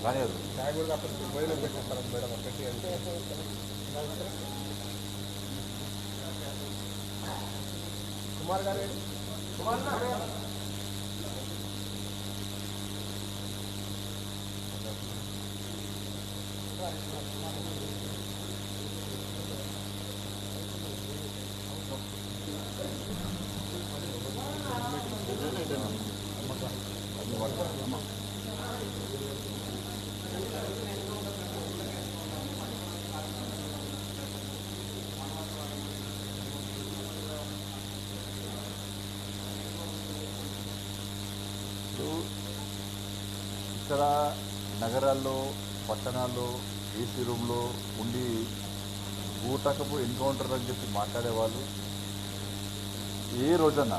రానియదు. కుమార్ గారు ఇతర నగరాల్లో పట్టణాల్లో ఏసీ రూమ్లో ఉండి బూటకపు ఎన్కౌంటర్ అని చెప్పి మాట్లాడేవాళ్ళు ఏ రోజన్నా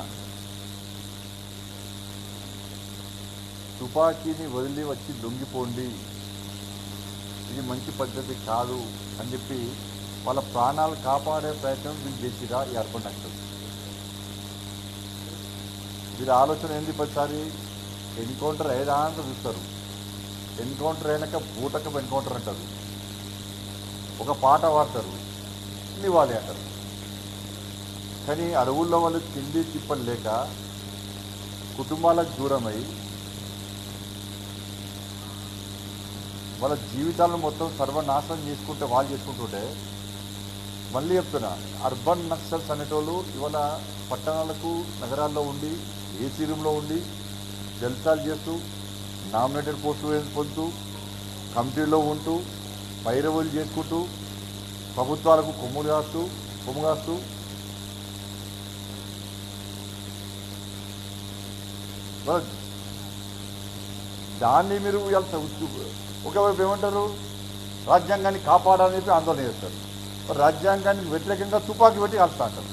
తుపాకీని వదిలి వచ్చి లొంగిపోండి, ఇది మంచి పద్ధతి కాదు అని చెప్పి వాళ్ళ ప్రాణాలు కాపాడే ప్రయత్నం వీళ్ళు చేసిరా ఈ అర్బన్ నక్సల్స్. వీరి ఆలోచన ఏంది? ప్రతిసారి ఎన్కౌంటర్ అయ్యేదాంతో చూస్తారు. ఎన్కౌంటర్ అయినాక బూటకపు ఎన్కౌంటర్ అంటారు, ఒక పాట పాడతారు, నివాళి అంటారు. కానీ అడవుల్లో వాళ్ళు తిండి తిప్పలు లేక కుటుంబాలకు దూరమై వాళ్ళ జీవితాలను మొత్తం సర్వనాశనం చేసుకుంటే వాళ్ళు చేసుకుంటుంటే, మళ్ళీ చెప్తున్నా, అర్బన్ నక్సల్స్ అనేటోళ్ళు ఇవాళ పట్టణాలకు నగరాల్లో ఉండి ఏసీ రూమ్లో ఉండి జల్సాలు చేస్తూ నామినేటెడ్ పోస్టులు పొందుతూ కమిటీలో ఉంటూ పైరవులు చేసుకుంటూ ప్రభుత్వాలకు కొమ్ము కాస్తూ దాన్ని మీరు ఒకవైపు ఏమంటారు, రాజ్యాంగాన్ని కాపాడాలని చెప్పి ఆందోళన చేస్తారు. రాజ్యాంగానికి వ్యతిరేకంగా తుపాకీ పెట్టి కాల్స్తా అంటారు.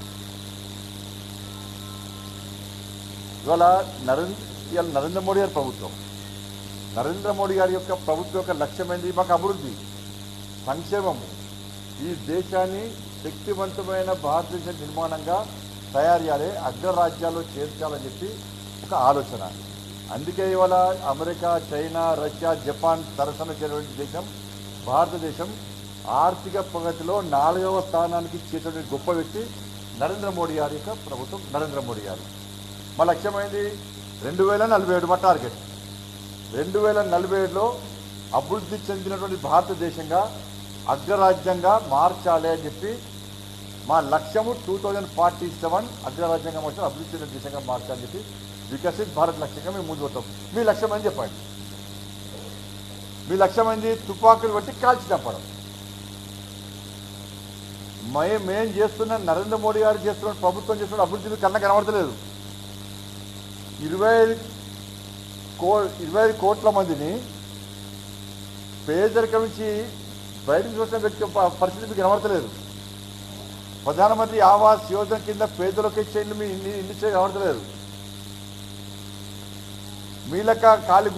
ఇవాళ నరేంద్ర మోడీ గారి ప్రభుత్వం, నరేంద్ర మోడీ గారి యొక్క ప్రభుత్వం యొక్క లక్ష్యం ఏంటి? మాకు అభివృద్ధి, సంక్షేమము, ఈ దేశాన్ని శక్తివంతమైన భారతదేశ నిర్మాణంగా తయారు చేయాలి, అగ్రరాజ్యాల్లో చేర్చాలని చెప్పి ఒక ఆలోచన. అందుకే ఇవాళ అమెరికా, చైనా, రష్యా, జపాన్ సరసన చేరినటువంటి దేశం భారతదేశం. ఆర్థిక ప్రగతిలో 4వ స్థానానికి చేసిన గొప్ప వ్యక్తి నరేంద్ర మోడీ గారి యొక్క ప్రభుత్వం. నరేంద్ర మోడీ గారు మా లక్ష్యమైంది 2047 మా టార్గెట్. 2047లో అభివృద్ధి చెందినటువంటి భారతదేశంగా అగ్రరాజ్యంగా మార్చాలి అని చెప్పి మా లక్ష్యము. 2047 అగ్రరాజ్యంగా మార్చాలి, అభివృద్ధి చెందిన దేశంగా మార్చాలని చెప్పి వికసిత్ భారత్ లక్ష్యంగా మేము ముందు పోతాం. మీ లక్ష్యం అని చెప్పండి. మీ లక్ష్యం ఏంది? తుపాకులు బట్టి కాల్చి చంపడం. మేం చేస్తున్న, నరేంద్ర మోడీ గారు చేస్తున్న, ప్రభుత్వం చేస్తున్న అభివృద్ధి కన్నా కనబడతలేదు. 25 కోట్ల మందిని పేదరికం నుంచి బయటకు చూసిన వ్యక్తి పరిస్థితి మీకు కనబడతలేదు. ప్రధానమంత్రి ఆవాస్ యోజన కింద పేదలకు ఇచ్చే ఇల్లు మీ ఇల్లు కనబడతలేదు. మీ లెక్క ఖాళీ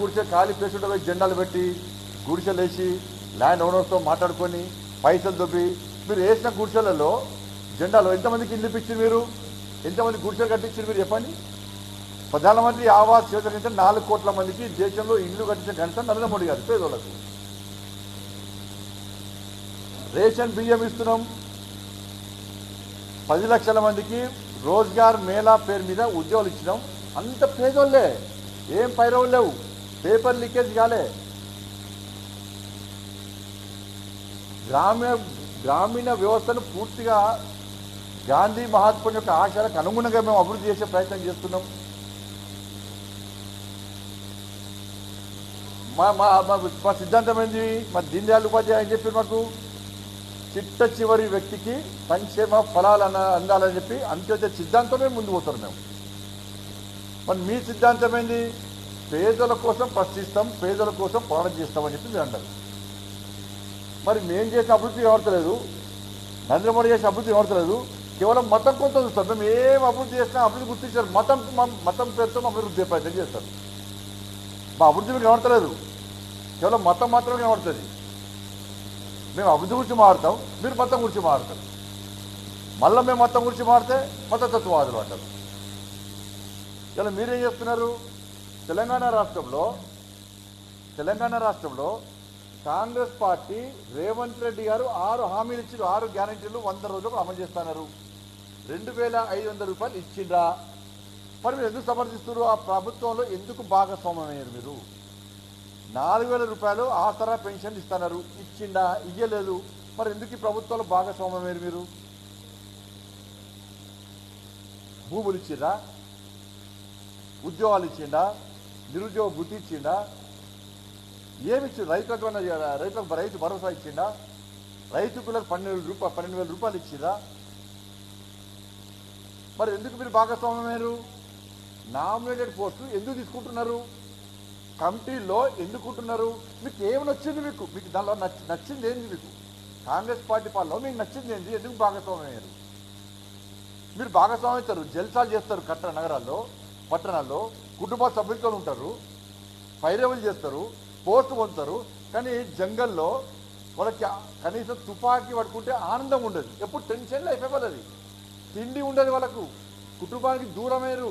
ప్లేసుంటే జెండాలు పెట్టి గుడిసెలు వేసి ల్యాండ్ ఓనర్స్తో మాట్లాడుకొని పైసలు దొబ్బి మీరు వేసిన గుడిసెలలో జెండాలు ఎంతమందికి ఇల్లు ఇప్పించారు? మీరు ఎంతమంది గుడిసెలు కట్టించారు? మీరు చెప్పండి. ప్రధానమంత్రి ఆవాస్ యోజన కింద 4 కోట్ల మందికి దేశంలో ఇల్లు కట్టించిన ఘనత నరేంద్ర మోడీ గారు. పేదోళ్లకు రేషన్ బియ్యం ఇస్తున్నాం. 10 లక్షల మందికి రోజ్గార్ మేళా పేరు మీద ఉద్యోగాలు ఇచ్చినాం. అంత పేదోళ్ళే, ఏం పైరవులు లేవు, పేపర్ లీకేజ్ కాలే. గ్రామీణ వ్యవస్థను పూర్తిగా గాంధీ మహాత్ముని యొక్క ఆశయాలకు అనుగుణంగా మేము అభివృద్ధి చేసే ప్రయత్నం చేస్తున్నాం. మా సిద్ధాంతం ఏంది? మా దీన్ దయాళ్ ఉపాధ్యాయ అని చెప్పి మాకు చిట్ట చివరి వ్యక్తికి సంక్షేమ ఫలాలు అందాలని చెప్పి అంత్యోదయ సిద్ధాంతమే ముందు పోతారు మేము. మరి మీ సిద్ధాంతం ఏంది? పేదల కోసం ప్రశ్నిస్తాం, పేదల కోసం పోరాటం చేస్తామని చెప్పి మీరు అంటారు. మరి మేము చేసిన అభివృద్ధి కనబడతలేదు, నరేంద్ర మోడీ చేసిన అభివృద్ధి కనబడతలేదు. కేవలం మతం కొంత చూస్తాం. మేము ఏం అభివృద్ధి చేసినా అభివృద్ధి గుర్తించారు. మతం పేరుతో అభివృద్ధి ప్రయత్నం చేస్తారు. మా అభివృద్ధి మీకు కనబడతలేదు, కేవలం మతం మాత్రమే కనబడుతుంది. మేము అభివృద్ధి గురించి మారుతాం, మీరు మతం గురించి మారుతారు. మళ్ళీ మేము మతం గురించి మారితే మతతత్వవాదులు అంటారు. ఇలా మీరేం చేస్తున్నారు? తెలంగాణ రాష్ట్రంలో తెలంగాణ రాష్ట్రంలో కాంగ్రెస్ పార్టీ రేవంత్ రెడ్డి గారు 6 హామీలు ఇచ్చారు, 6 గ్యారెంటీలు 100 రోజులకు అమలు చేస్తున్నారు. 2500 రూపాయలు ఇచ్చిండ్రా? మరి మీరు ఎందుకు సమర్థిస్తున్నారు? ఆ ప్రభుత్వంలో ఎందుకు భాగస్వామ్యమయ్యారు మీరు? 4000 రూపాయలు ఆసరా పెన్షన్ ఇస్తున్నారు, ఇచ్చిండా? ఇయ్యలేదు. మరి ఎందుకు ఈ ప్రభుత్వంలో భాగస్వామ్యమయ్యారు మీరు? భూములు ఇచ్చిండా? ఉద్యోగాలు ఇచ్చిండా? నిరుద్యోగ గుర్తి ఇచ్చిండా? ఏమిచ్చి రైతులకు రైతు భరోసా ఇచ్చిండా? రైతు పిల్లలకు 12,000 రూపాయలు ఇచ్చిందా? మరి ఎందుకు మీరు భాగస్వామ్యమయ్యారు? నామినేటెడ్ పోస్టు ఎందుకు తీసుకుంటున్నారు? కమిటీల్లో ఎందుకుంటున్నారు? మీకు ఏమి నచ్చింది? మీకు దానిలో నచ్చింది ఏంది? మీకు కాంగ్రెస్ పార్టీ పాలనలో మీకు నచ్చింది ఏంది? ఎందుకు భాగస్వామ్యమయ్యారు? మీరు భాగస్వామ్యం అవుతారు, జల్సాలు చేస్తారు, నగరాల్లో పట్టణాల్లో కుటుంబ సభ్యులతో ఉంటారు, పైరవులు చేస్తారు, పోస్టు పొందుతారు. కానీ జంగల్లో వాళ్ళకి కనీసం తుపాకీ పట్టుకుంటే ఆనందం ఉండదు, ఎప్పుడు టెన్షన్ లైఫ్ అయిపోతుంది, తిండి ఉండదు, వాళ్ళకు కుటుంబానికి దూరమేరు,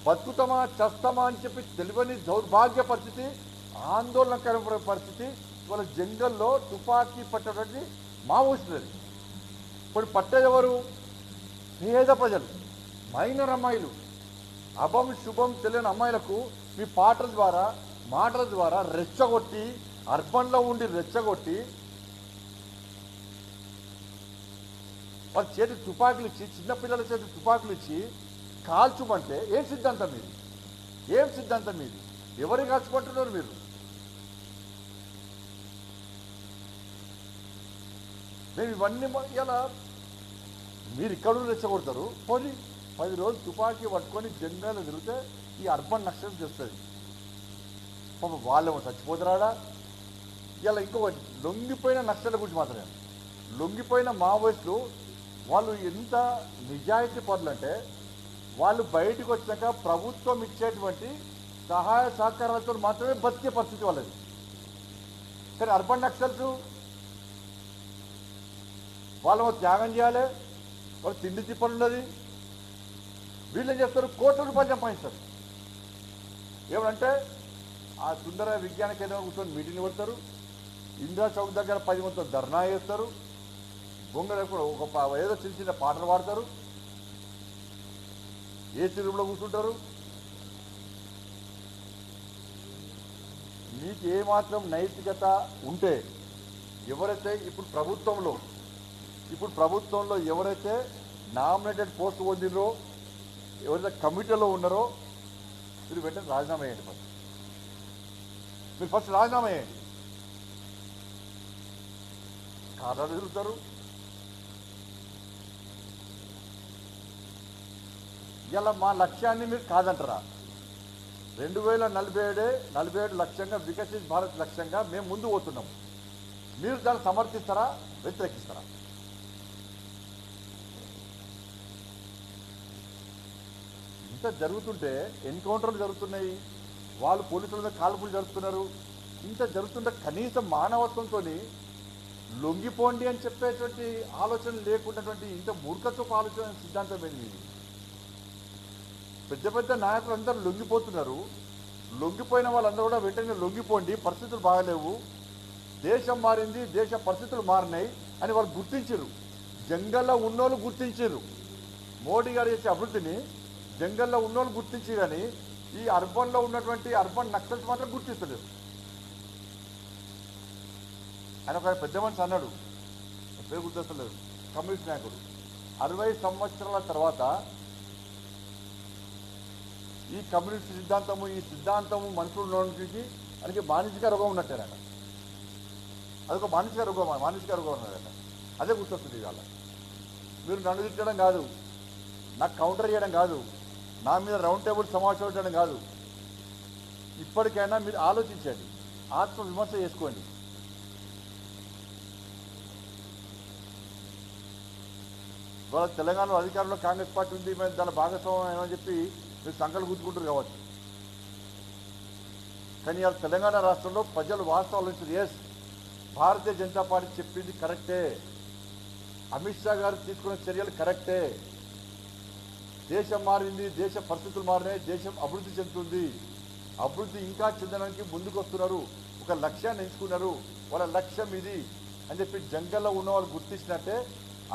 బతుకుతామా చస్తామా అని చెప్పి తెలియని దౌర్భాగ్య పరిస్థితి, ఆందోళనకర పరిస్థితి. వాళ్ళ జంగల్లో తుపాకీ పట్టేటువంటి మావోయిస్టులది. ఇప్పుడు పట్టేదెవరు? పేద ప్రజలు, మైనర్ అమ్మాయిలు, అభం శుభం తెలియని అమ్మాయిలకు మీ పాటల ద్వారా మాటల ద్వారా రెచ్చగొట్టి, అర్బన్లో ఉండి రెచ్చగొట్టి వాళ్ళ చేతి తుపాకులు ఇచ్చి, చిన్నపిల్లల చేతి తుపాకులు ఇచ్చి కాల్చుమంటే ఏం సిద్ధాంతం మీది? ఏం సిద్ధాంతం మీది? ఎవరు కాల్చుకుంటున్నారు మీరు? మేము ఇవన్నీ ఇలా మీరు ఇక్కడ రెచ్చగొడతారు. పోనీ 10 రోజులు తుపాకీ పట్టుకొని జంగాలు తిరిగితే ఈ అర్బన్ నక్సల్ చేస్తుంది. పాపం వాళ్ళేమో చచ్చిపోతారా? ఇలా ఇంకొకటి, లొంగిపోయిన నక్సల గురించి మాత్రమే. లొంగిపోయిన మావోయిస్టులు వాళ్ళు ఎంత నిజాయితీ పనులు అంటే, వాళ్ళు బయటకు వచ్చాక ప్రభుత్వం ఇచ్చేటువంటి సహాయ సహకారాలతో మాత్రమే బతికే పరిస్థితి వాళ్ళది. కానీ అర్బన్ నక్సల్స్ వాళ్ళేమో త్యాగం చేయాలి, వాళ్ళు తిండి తిప్పలు ఉన్నది. వీళ్ళు ఏం చేస్తారు? కోట్ల రూపాయలు సంపాదిస్తారు. ఏమంటే ఆ సుందర విజ్ఞాన కేంద్రం కూర్చొని మీటింగ్లు పెడతారు, ఇందిరా చౌక్ దగ్గర 10 మందితో ధర్నా చేస్తారు, బొంగ ఒక ఏదో చిన్న చిన్న పాటలు పాడతారు, ఏసీ రూమ్లో కూర్చుంటారు. మీకు ఏమాత్రం నైతికత ఉంటే ఎవరైతే ఇప్పుడు ప్రభుత్వంలో ఎవరైతే నామినేటెడ్ పోస్ట్ పొందినరో, ఎవరైతే కమిటీలో ఉన్నారో, మీరు వెంటనే రాజీనామా చేయండి. మీరు ఫస్ట్ రాజీనామా చేయండి. కారణాలు తిరుగుతారు. ఇలా మా లక్ష్యాన్ని మీరు కాదంటారా? 2047 లక్ష్యంగా, వికసిత్ భారత్ లక్ష్యంగా మేము ముందు పోతున్నాం. మీరు దాన్ని సమర్థిస్తారా, వ్యతిరేకిస్తారా? ఇంత జరుగుతుంటే, ఎన్కౌంటర్లు జరుగుతున్నాయి, వాళ్ళు పోలీసుల మీద కాల్పులు జరుపుతున్నారు. ఇంత జరుగుతుంటే కనీసం మానవత్వంతో లొంగిపోండి అని చెప్పేటువంటి ఆలోచన లేకున్నటువంటి ఇంత మూర్ఖత్వపు ఆలోచన సిద్ధాంతం ఏంది? పెద్ద పెద్ద నాయకులు అందరూ లొంగిపోతున్నారు. లొంగిపోయిన వాళ్ళందరూ కూడా వెంటనే లొంగిపోండి, పరిస్థితులు బాగలేవు, దేశం మారింది, దేశ పరిస్థితులు మారినాయి అని వాళ్ళు గుర్తించారు. జంగల్లో ఉన్నోళ్ళు గుర్తించారు. మోడీ గారు చేసే అభివృద్ధిని జంగల్లో ఉన్నోళ్ళు గుర్తించి, కానీ ఈ అర్బన్లో ఉన్నటువంటి అర్బన్ నక్సల్స్ మాత్రం గుర్తిస్తలేదు. ఆయన ఒక పెద్ద మనిషి అన్నాడు, పేరు గుర్తిస్తలేదు, కమ్యూనిస్ట్ నాయకుడు, 60 సంవత్సరాల తర్వాత ఈ కమ్యూనిస్ట్ సిద్ధాంతము మనుషుల్లోనికి అందుకే మానసిక రోగం ఉన్నట్టారట. అదొక మానసిక రోగం ఉన్నాడట. అదే గుర్తొస్తుంది. ఇవాళ మీరు నన్ను తిట్టడం కాదు, నాకు కౌంటర్ చేయడం కాదు, నా మీద రౌండ్ టేబుల్ సమావేశం చేయడం కాదు. ఇప్పటికైనా మీరు ఆలోచించండి, ఆత్మవిమర్శ చేసుకోండి. ఇవాళ తెలంగాణలో అధికారంలో కాంగ్రెస్ పార్టీ ఉంది, మేము దాని భాగస్వామ్యం ఏమని చెప్పి మీరు సంకలు గుర్తుకుంటారు కావచ్చు. కానీ ఇవాళ తెలంగాణ రాష్ట్రంలో ప్రజలు వాస్తవాలు నుంచి, ఎస్, భారతీయ జనతా పార్టీ చెప్పింది కరెక్టే, అమిత్ షా గారు తీసుకున్న చర్యలు కరెక్టే, దేశం మారింది, దేశ పరిస్థితులు మారినాయి, దేశం అభివృద్ధి చెందుతుంది, అభివృద్ధి ఇంకా చెందడానికి ముందుకు వస్తున్నారు, ఒక లక్ష్యాన్ని ఎంచుకున్నారు, వాళ్ళ లక్ష్యం ఇది అని చెప్పి జంగల్లో ఉన్న వాళ్ళు గుర్తించినట్టే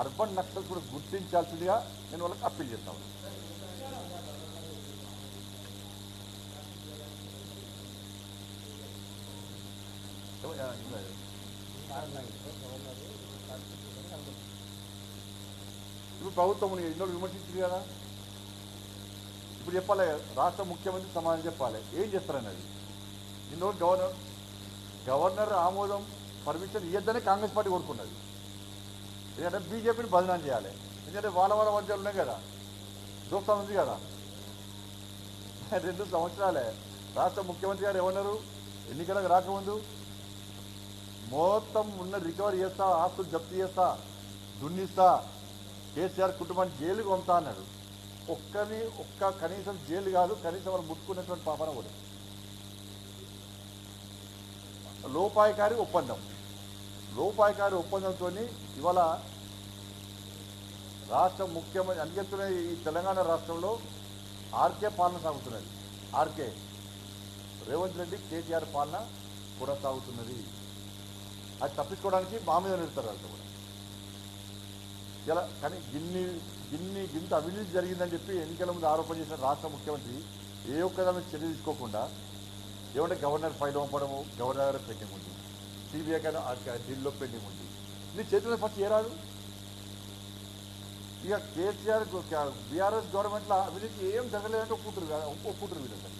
అర్బన్ నక్సల్స్ కూడా గుర్తించాల్సిందిగా నేను వాళ్ళకి అప్పీల్ చేస్తాను. ఇప్పుడు ప్రభుత్వం ఎన్నోళ్ళు విమర్శించింది కదా, ఇప్పుడు చెప్పాలి రాష్ట్ర ముఖ్యమంత్రి సమాధానం చెప్పాలి ఏం చేస్తారన్నది. ఇన్నోళ్ళు గవర్నర్ ఆమోదం పర్మిషన్ ఇవ్వద్దనే కాంగ్రెస్ పార్టీ కోరుకున్నది. ఎందుకంటే బీజేపీని బదనాం చేయాలి, ఎందుకంటే వాళ్ళ మధ్యలో ఉన్నాయి కదా, దోస్తాను ఉంది కదా. 2 సంవత్సరాలే రాష్ట్ర ముఖ్యమంత్రి గారు ఏమన్నారు, ఎన్నికలకు రాకముందు మొత్తం ఉన్న రికవరీ చేస్తా, ఆస్తులు జప్తు చేస్తా, దున్నిస్తా, కేసీఆర్ కుటుంబాన్ని జైలుకు పంపుతా అన్నాడు. ఒక్క కనీసం జైలు కాదు, కనీసం వాళ్ళు ముట్టుకున్నటువంటి పాపన కూడా. లోపాయకారి ఒప్పందంతో ఇవాళ రాష్ట్ర ముఖ్యమంత్రి అందుకెళ్తున్న ఈ తెలంగాణ రాష్ట్రంలో ఆర్కే పాలన సాగుతున్నది. ఆర్కే రేవంత్ రెడ్డి కేటీఆర్ పాలన కొనసాగుతున్నది. అది తప్పించుకోవడానికి మా మీద నిలుస్తారు వాళ్ళు కూడా. ఇలా కానీ గింత అవినీతి జరిగిందని చెప్పి ఎన్నికల ముందు ఆరోపణ చేసిన రాష్ట్ర ముఖ్యమంత్రి ఏ ఒక్కదాన్ని చర్య తీసుకోకుండా ఏమంటే గవర్నర్ ఫైల్ పంపడము, గవర్నర్ గారు పెండింగ్ ఉంది, సిబిఐ గారు ఢిల్లీలో పెండింగ్ ఉంది. నీ చేతుల్లో ఫస్ట్ ఏ రాదు. ఇక కేసీఆర్ బీఆర్ఎస్ గవర్నమెంట్లో అవినీతి ఏం జరగలేదంటే ఒప్పుకుంటారు వీళ్ళు.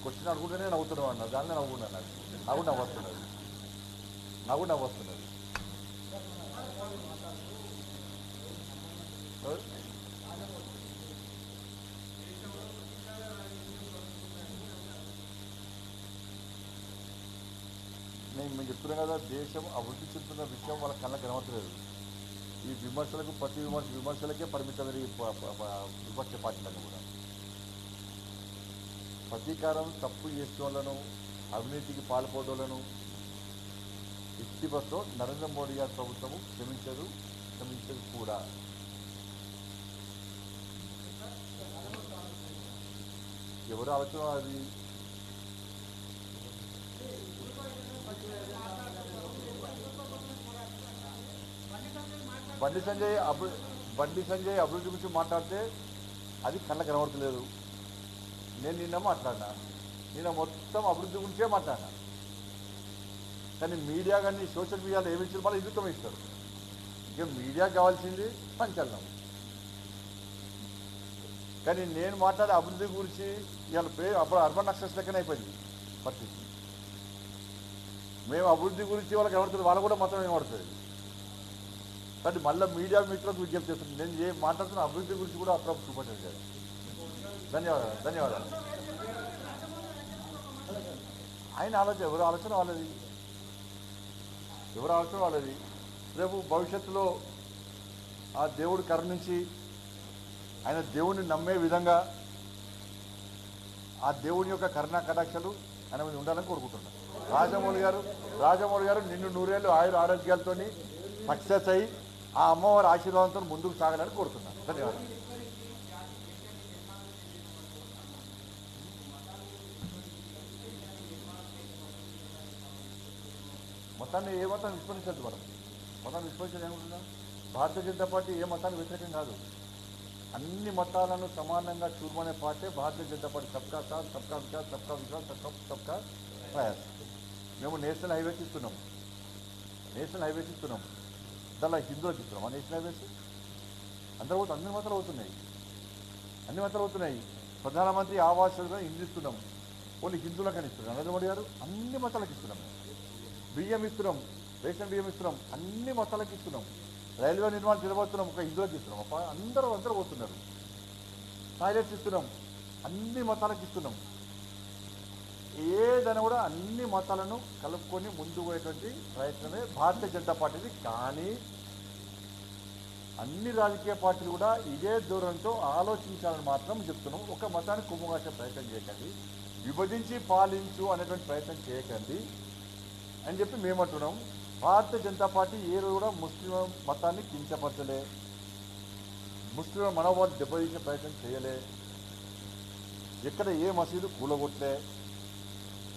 క్వశ్చన్ అడుగుంటేనే నవ్వుతున్నావు అన్నారు, దాన్ని నవ్వుకున్నాను. నాకు నవ్వుతున్నది. మేము చెప్తున్నాం కదా, దేశం అభివృద్ధి చెందుతున్న విషయం వాళ్ళ కళ్ళకి కనబడలేదు. ఈ విమర్శలకు ప్రతి విమర్శలకే పరిమితమైన విపక్ష పార్టీలను కూడా ప్రతీకారం తప్పు చేసేవాళ్ళను, అవినీతికి పాల్పడేవాళ్ళను ఎట్టి బస్సులో నరేంద్ర మోడీ గారి ప్రభుత్వము క్షమించదు కూడా. ఎవరు ఆలోచన అది. బండి సంజయ్ అభివృద్ధి గురించి మాట్లాడితే అది కళ్ళకు కనబడతలేదు. నేను నిన్న మొత్తం అభివృద్ధి గురించే మాట్లాడినా. కానీ మీడియా కానీ సోషల్ మీడియాలో ఏమి ఇచ్చారు, మళ్ళీ హిందుత్వం ఇస్తారు. ఇక మీడియాకి కావాల్సింది సంచలనం. కానీ నేను మాట్లాడే అభివృద్ధి గురించి ఇవాళ అప్పుడు అర్బన్ నక్సల్స్ లెక్కనే అయిపోయింది పరిస్థితి. మేము అభివృద్ధి గురించి వాళ్ళకి కనబడుతుంది, వాళ్ళు కూడా మొత్తం ఏమడుతుంది. కానీ మళ్ళీ మీడియా మిత్రులకు విజ్ఞప్తి చేస్తుంది, నేను మాట్లాడుతున్న అభివృద్ధి గురించి కూడా అప్పుడప్పుడు చూపట్లేదు. ధన్యవాదాలు. ఆయన ఎవరి ఆలోచన వాళ్ళది. రేపు భవిష్యత్తులో ఆ దేవుడు కరుణించి ఆయన దేవుడిని నమ్మే విధంగా ఆ దేవుని యొక్క కరుణా కటాక్షలు ఆయన మీద ఉండాలని కోరుకుంటున్నాను. రాజమౌళి గారు నిన్ను 100 ఏళ్ళు ఆరోగ్యాలతో సక్సెస్ అయ్యి ఆ అమ్మవారి ఆశీర్వాదంతో ముందుకు సాగాలని కోరుతున్నాను. ధన్యవాదాలు. మతాన్ని ఏ మతాన్ని విస్మరించద్దు. మతాన్ని విస్మరించడం ఏముంటుందా? భారతీయ జనతా పార్టీ ఏ మతాన్ని వ్యతిరేకం కాదు. అన్ని మతాలను సమానంగా చూడమనే పార్టీ భారతీయ జనతా పార్టీ. సబ్కా సాత్, సబ్కా వికాస్, సబ్కా వికాస్, సబ్కా ప్రయాస్. మేము నేషనల్ హైవేస్ ఇస్తున్నాం. దానిలో హిందువులకు ఇస్తున్నాం. ఆ నేషనల్ హైవేస్ అన్ని మతాలు అవుతున్నాయి. ప్రధానమంత్రి ఆవాస్ యోజన ఇల్లు ఇస్తున్నాం, ఓన్లీ హిందువులకు అని ఇస్తున్నాం. నరేంద్ర మోడీ గారు అన్ని మతాలకు ఇస్తున్నాం. బియ్యం ఇస్తున్నాం, రేషన్ బియ్యం ఇస్తున్నాం, అన్ని మతాలకు ఇస్తున్నాం. రైల్వే నిర్మాణం చేయబోతున్నాం, ఒక హిందువులకు ఇస్తున్నాం. అందరూ పోతున్నారు. టాయిలెట్స్ ఇస్తున్నాం, అన్ని మతాలకు ఇస్తున్నాం. ఏదైనా కూడా అన్ని మతాలను కలుపుకొని ముందుకు పోయేటువంటి ప్రయత్నమే భారతీయ జనతా పార్టీది. కానీ అన్ని రాజకీయ పార్టీలు కూడా ఇదే ధోరణితో ఆలోచించాలని మాత్రం చెప్తున్నాం. ఒక మతాన్ని కొమ్ముగాసే ప్రయత్నం చేయకండి, విభజించి పాలించు అనేటువంటి ప్రయత్నం చేయకండి అని చెప్పి మేము అంటున్నాం. భారతీయ జనతా పార్టీ ఏ రోజు కూడా ముస్లిం మతాన్ని కించపరచలే, ముస్లింల మనోభావాలు దెబ్బతీసే ప్రయత్నం చేయలే, ఎక్కడ ఏ మసీదు కూలగొట్టలే,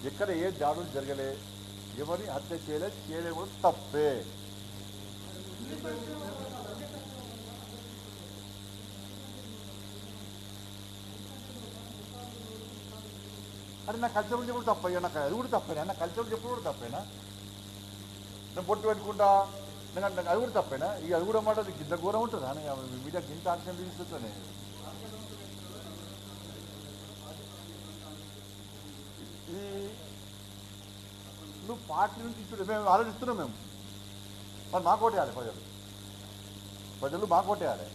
ఎక్కడ ఏ దాడులు జరగలే, ఎవరిని హత్య చేయడం కూడా తప్పే. అరే నా కల్చర్ గురించి కూడా తప్పయ్యా, నాకు అది కూడా తప్పేనా, నా కల్చర్ చెప్పడం కూడా తప్పేనా, నేను పొట్టు పెట్టుకుంటా నాకు అది కూడా తప్పేనా, ఇక అది కూడా మాట గింత ఘోరం ఉంటుందా, మీడియా గింత యాక్షన్ తీసుకుంటానే. ఇది నువ్వు పార్టీ నుంచి ఇచ్చుడు మేము ఆలోచిస్తున్నాం, మేము మరి మాకు ఓటేయాలి, ప్రజలు మాకు ఓటేయాలి.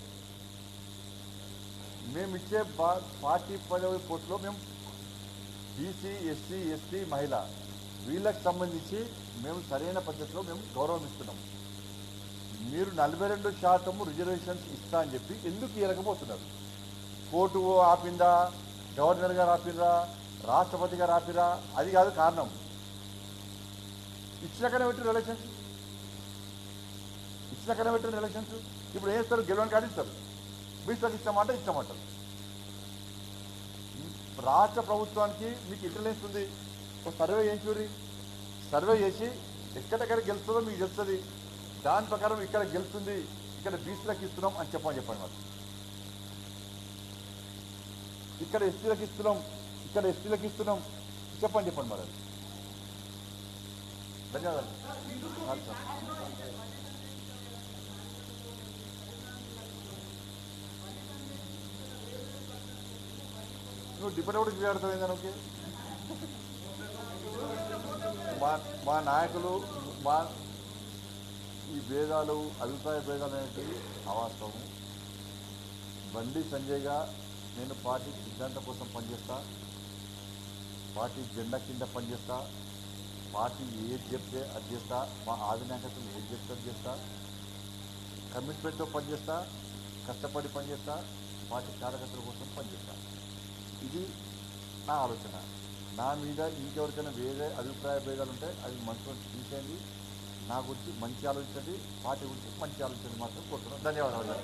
మేము ఇచ్చే పార్టీ పదవి పోస్టులో మేము బీసీ, ఎస్సీ, ఎస్టీ, మహిళ వీళ్ళకి సంబంధించి మేము సరైన పద్ధతిలో మేము గౌరవం ఇస్తున్నాం. మీరు 42% రిజర్వేషన్స్ ఇస్తా అని చెప్పి ఎందుకు ఇవ్వకపోతున్నారు? కోర్టు ఆపిందా, గవర్నర్ గారు ఆపిరా, రాష్ట్రపతి గారు ఆపిరా, అది కాదు కారణం. ఇచ్చినాకనే పెట్టిన ఎలక్షన్స్, ఇచ్చినాకనే పెట్టిన ఎలక్షన్స్. ఇప్పుడు ఏం చేస్తారు? గెలవని కాడిస్తారు, బీసీలకు ఇస్తామంటారు. రాష్ట్ర ప్రభుత్వానికి మీకు ఇంటెలిజెన్స్ ఉంది, ఒక సర్వే చేయించుర్రి, సర్వే చేసి ఎక్కడెక్కడ గెలుస్తుందో మీకు తెలుస్తుంది. దాని ప్రకారం ఇక్కడ గెలుస్తుంది, ఇక్కడ బీసీలకు ఇస్తున్నాం అని చెప్పండి మాకు. ఇక్కడ ఎస్టీలకు ఇస్తున్నాం, ఇక్కడ ఎస్టీలకు ఇస్తున్నాం చెప్పండి మరి. ధన్యవాదాలు. నువ్వు డిపెండ్ కూడా క్లియర్ ఓకే. మా నాయకులు ఈ భేదాలు, అభిప్రాయ భేదాలు అనేవి అవాస్తవం. బండి సంజయ్గా నేను పార్టీ సిద్ధాంతం కోసం పనిచేస్తా, పార్టీ జెండా కింద పనిచేస్తా, పార్టీ ఏది చెప్తే అది చేస్తా, మా ఆధినాయకత్వం ఏది చెప్తే అది చేస్తా, కమిట్మెంట్తో పనిచేస్తా, కష్టపడి పనిచేస్తా, పార్టీ కార్యకర్తల కోసం పనిచేస్తా. ఇది నా ఆలోచన. నా మీద ఇంకెవరికైనా వేరే అభిప్రాయ భేదాలు ఉంటే అది మనసులో తీసేయండి. నా గురించి మంచి ఆలోచించండి, పార్టీ గురించి మంచి ఆలోచించండి మాత్రం కోరుతున్నాను. ధన్యవాదాలు.